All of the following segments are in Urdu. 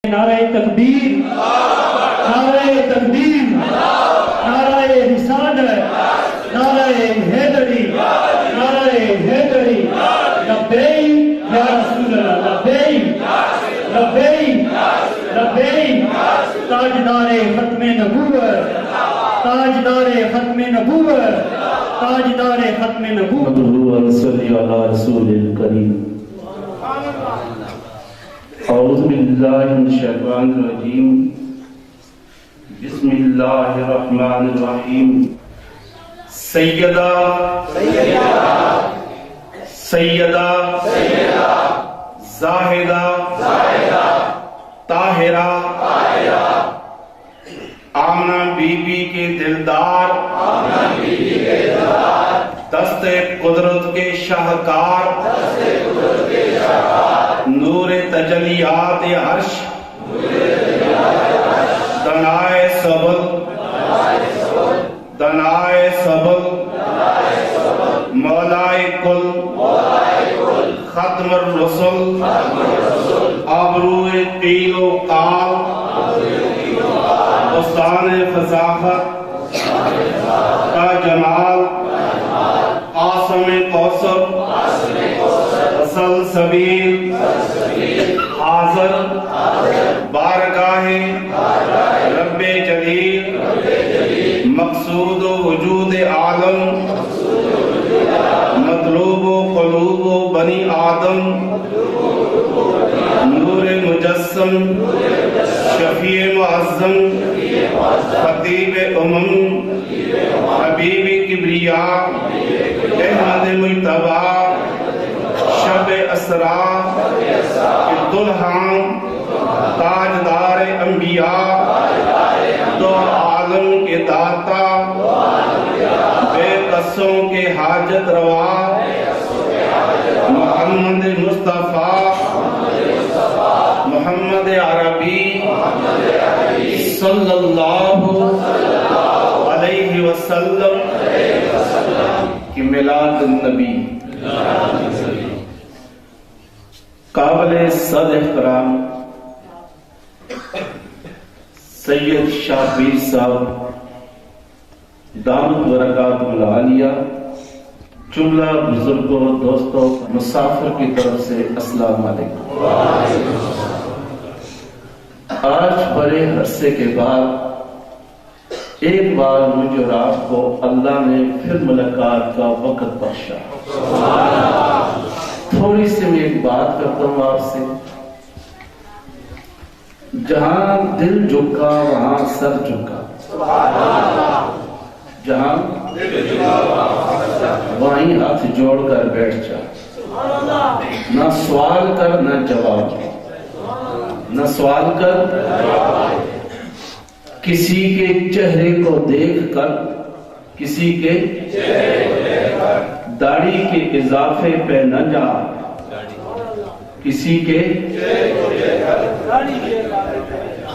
نعرہ تکبیر، نعرہ تکبیر، نعرہ رسالت، نعرہ حیدری، نعرہ حیدری، لبیک یا رسول اللہ، لبیک لبیک لبیک۔ تاجدار ختم نبوت، تاجدار ختم نبوت، تاجدار ختم نبوت۔ صلی علی رسول الکریم۔ اعوذ باللہ من الشیطان الرجیم، بسم اللہ الرحمن الرحیم۔ سیدہ سیدہ زاہدہ طاہرہ آمنہ بی بی کے دلدار، دست قدرت کے شاہکار، نور تجلیات عرش، دنائے سبل دنائے سبل، مولائے کل، ختم الرسل، آبروئے قیل و قال، استان فضاحت کا جمال، آسم کوثر، سلسبیل، حاضر بارگاہ رب جلیل، مقصود وجود عالم، مطلوب قلوب بنی آدم، نور مجسم، شفیع معظم، خطیب امم، حبیب کبریاء، احمد مجتبی، شب اسرا، دلہن، تاجدار انبیاء، دو عالم کے داتا، بے قصوں کے حاجت روا، محمد مصطفیٰ، محمد عربی صلی اللہ علیہ وسلم کی میلاد النبی۔ قابل صد احترام سید شاہ پیر صاحب دامت برکاتہ العالیہ، جملہ بزرگوں، دوستوں، مسافر کی طرف سے السلام علیکم۔ آج بڑے عرصے کے بعد ایک بار مجھے اور آپ کو اللہ نے پھر ملاقات کا وقت بخشا۔ تھوڑی سی میں ایک بات کرتا ہوں آپ سے، جہاں دل جھکا وہاں سر جھکا، جہاں وہیں ہاتھ جوڑ کر بیٹھ جا، نہ سوال کر نہ جواب، نہ سوال کر، کسی کے چہرے کو دیکھ کر، کسی کے داڑھی کے اضافے پہ نہ جا، کسی کے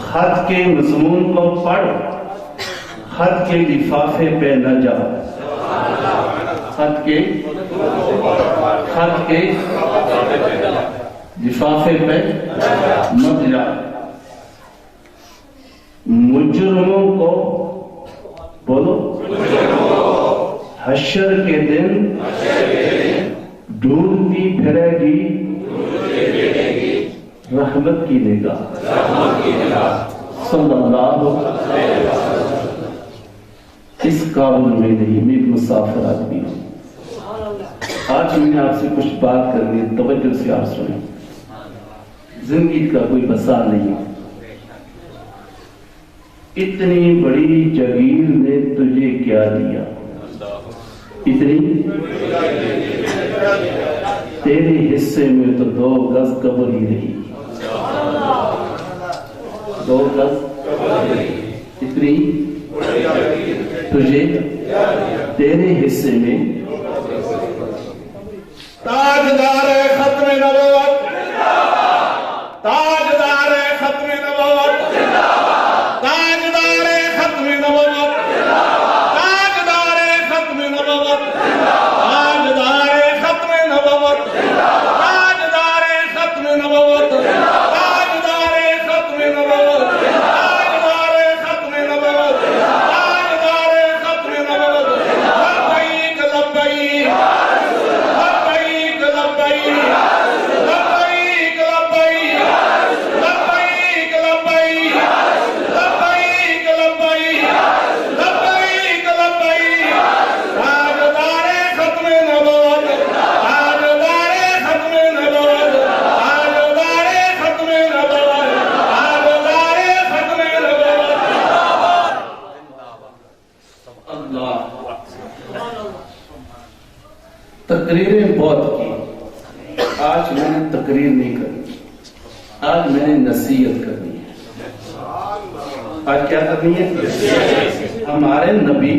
خط کے مضمون کو پڑھ، خط کے لفافے پہ نہ جا، خط کے لفافے پہ مت جا۔ مجرموں کو بولو، حشر کے دن ڈھونڈتی پھرے گی رحمت کی نگاہ، صلی اللہ علیہ وسلم۔ اس قابل میں نہیں، میں ایک مسافر آدمی ہوں۔ آج میں نے آپ سے کچھ بات کرنی ہے، توجہ سے آپ سنیں۔ زندگی کا کوئی بسا نہیں، اتنی بڑی جگیر نے تجھے کیا دیا، اتنی تیرے حصے میں تو 2 گز قبر ہی رہی، 2 گز، اتنی تجھے تیرے حصے میں۔ تاجدار ختم نبوت، تاجدار ختم نبوت، تاجدار ختم نبوت، تاجدار ختم نبوت، تاجدار ختم نبوت، تاجدار ختم نبوت، تاجدار ختم تقریریں بہت کی، آج میں نے تقریر نہیں کرنی، آج میں نے نصیحت کرنی ہے۔ آج کیا کرنی ہے؟ ہمارے نبی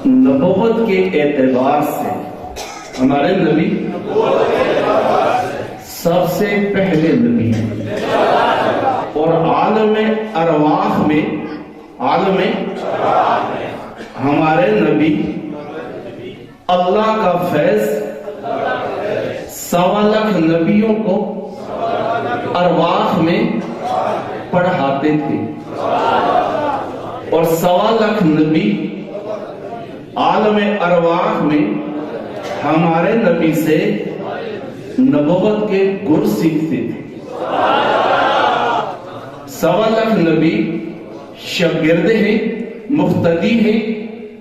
نبوت کے اعتبار سے، ہمارے نبی سب سے پہلے نبی ہیں، اور عالم ارواح میں ہمارے نبی اللہ کا فیض 1.25 لاکھ نبیوں کو ارواح میں پڑھاتے تھے، اور 1.25 لاکھ نبی عالم ارواح میں ہمارے نبی سے نبوت کے گر سیکھتے تھے۔ 1.25 لاکھ نبی شاگرد ہیں، مقتدی ہیں،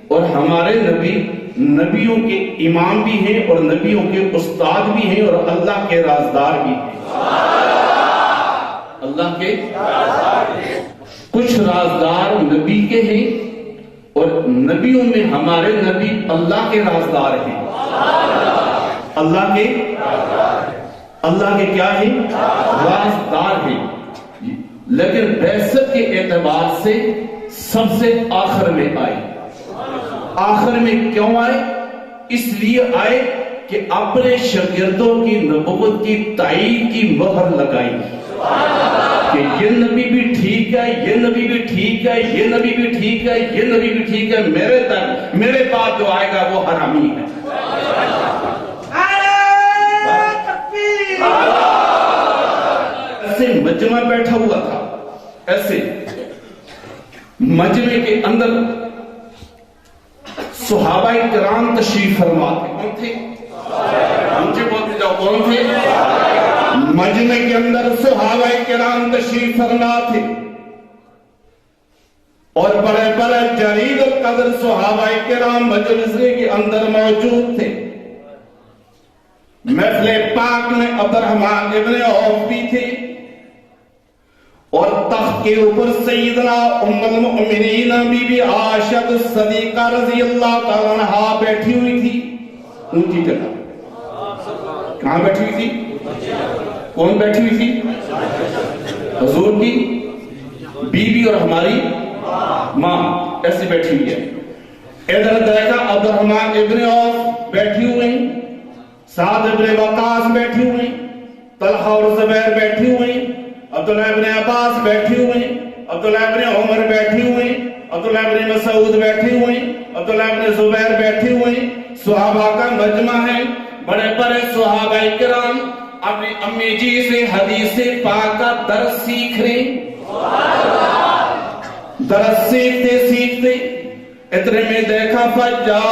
اور ہمارے نبی نبیوں کے امام بھی ہیں اور نبیوں کے استاد بھی ہیں اور اللہ کے رازدار بھی ہیں۔ اللہ کے کچھ رازدار نبی کے ہیں، اور نبیوں میں ہمارے نبی اللہ کے رازدار ہیں۔ اللہ کے کیا ہیں؟ رازدار ہیں۔ لیکن بعثت کے اعتبار سے سب سے آخر میں آئے۔ آخر میں کیوں آئے؟ اس لیے آئے کہ اپنے شاگردوں کی نبوت کی تائید کی مہر لگائی کہ یہ نبی بھی ٹھیک ہے، یہ نبی بھی ٹھیک ہے، یہ نبی بھی ٹھیک ہے، یہ نبی بھی ٹھیک ہے، میرے بعد جو آئے گا وہ حرامی ہے۔ ایسے مجمع بیٹھا ہوا تھا، ایسے مجمع کے اندر صحابہ کرام تشریف فرما تھے۔ کون تھے؟ مجھے بولتے جاؤ، کون تھے؟ مجمع کے اندر صحابہ کرام تشریف فرما تھے، اور بڑے بڑے جلیل القدر صحابہ کرام مجلس کے اندر موجود تھے۔ محفل پاک میں عبد الرحمن ابن عوف بھی تھے، اور تخت کے اوپر سیدنا ام المؤمنین بی بی عائشہ الصدیقہ رضی اللہ تعالیٰ عنہا بیٹھی ہوئی تھی، اونچی جگہ۔ کہاں بیٹھی ہوئی تھی؟ کون بیٹھی ہوئی تھی؟ حضور کی بیوی اور ہماری ماں ایسے بیٹھی ہوئی ہے۔ ادھر دیکھا عبد الرحمن ابن عوف بیٹھی ہوئی، سعد ابن وقاص بیٹھی ہوئی، طلحہ اور زبیر بیٹھی ہوئی، عبداللہ ابن عباس بیٹھی ہوئی، عبداللہ ابن عمر بیٹھی ہوئی، عبداللہ ابن مسعود بیٹھی ہوئی، عبداللہ ابن زبیر بیٹھی ہوئی۔ صحابہ کا مجمع ہے، بڑے بڑے صحابہ کرام اپنی امی جی سے حدیث پاک کا درس سیکھ رہے، درس سیکھتے سیکھتے اتنے میں دیکھا فجا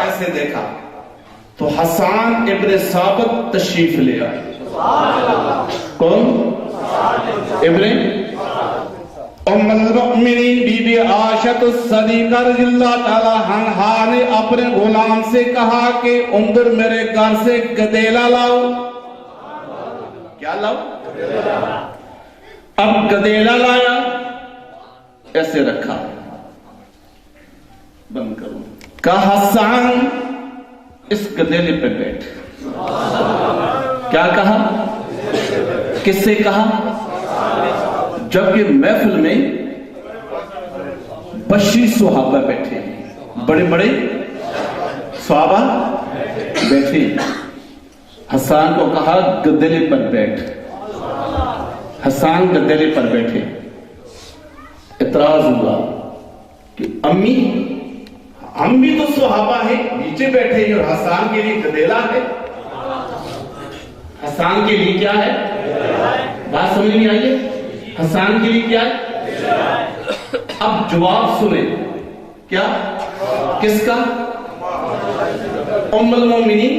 ایسے دیکھا تو حسان ابن ثابت تشریف لے آئے۔ کون؟ ابن ام المؤمنین بی بی عائشہ الصدیقہ رضی اللہ تعالی عنہا نے اپنے غلام سے کہا کہ اندر میرے گھر سے گدیلا لاؤ۔ کیا لاؤ؟ اب گدیلا لایا، ایسے رکھا، بند کرو، کہا حسان اس گدیلے پہ بیٹھ۔ کیا کہا؟ کس سے کہا؟ جبکہ محفل میں بشری صحابہ بیٹھے، بڑے بڑے صحابہ بیٹھے، حسان کو کہا گدیلے پر بیٹھ۔ حسان گدیلے پر بیٹھے، اعتراض ہوا کہ امی ہم بھی تو صحابہ ہیں، نیچے بیٹھے ہیں، اور حسان کے لیے گدیلا ہے۔ حسان کے لیے کیا ہے؟ بات سمجھ نہیں آئی ہے؟ حسان کے لیے کیا ہے؟ اب جواب سنیں، کیا؟ کس کا؟ ام المومنین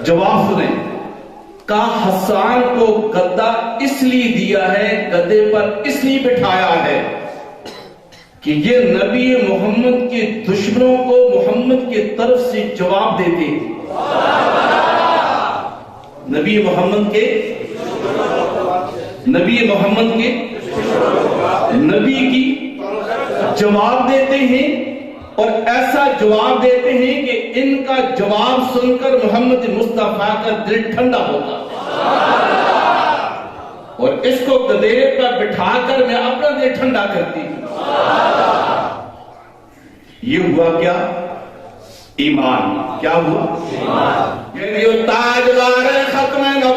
جواب سنیں، کہا حسان کو گدا اس لیے دیا ہے، گدے پر اس لیے بٹھایا ہے کہ یہ نبی محمد کے دشمنوں کو محمد کی طرف سے جواب دیتے۔ نبی محمد کے نبی کی جواب دیتے ہیں اور ایسا جواب دیتے ہیں کہ ان کا جواب سن کر محمد مصطفیٰ کا دل ٹھنڈا ہوتا اور اس کو گدھے پر بٹھا کر میں اپنا دل ٹھنڈا کرتی ہوں. یہ ہوا کیا؟ ایمان. کیا ہوا؟ یہ تاجدار ختم نبوت